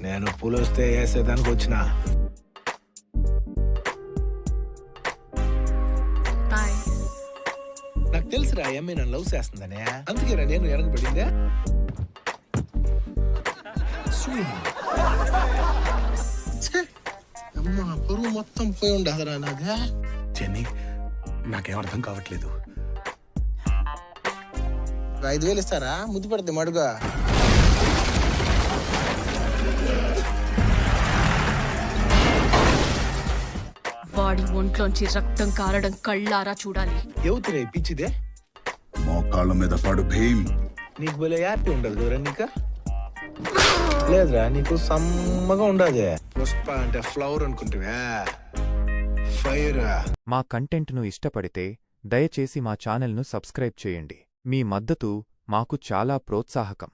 నేను పులొస్తే వేసేదానికి వచ్చిన. బాయ్. నాకు తెలుసురా అమ్మాయి నన్ను లవ్ చేస్తుందనే, అందుకేరా నేను వెనకబడిందే. అమ్మా పరువు మొత్తం పోయి ఉండదురా నాదే. చెన్నీ, నాకేం అర్థం కావట్లేదు. 5,000 ఇస్తారా? ముద్దు పెడితే మడుగా. వాడి ఒంట్లోంచి రక్తం కారడం కళ్ళారా చూడాలి. ఎవతురే పిచ్చిదే? మోకాళ్ళ మీద పడు భీమ్. నీకు భలే హ్యాపీ ఉండదు కదరా నీకు? లేదురా, నీకు సమ్మగా ఉండదే. పుష్ప అంటే ఫ్లవర్ అనుకుంటువా? ఫైర్. మా కంటెంట్ను ఇష్టపడితే దయచేసి మా ఛానల్ను సబ్స్క్రైబ్ చేయండి. మీ మద్దతు మాకు చాలా ప్రోత్సాహకం.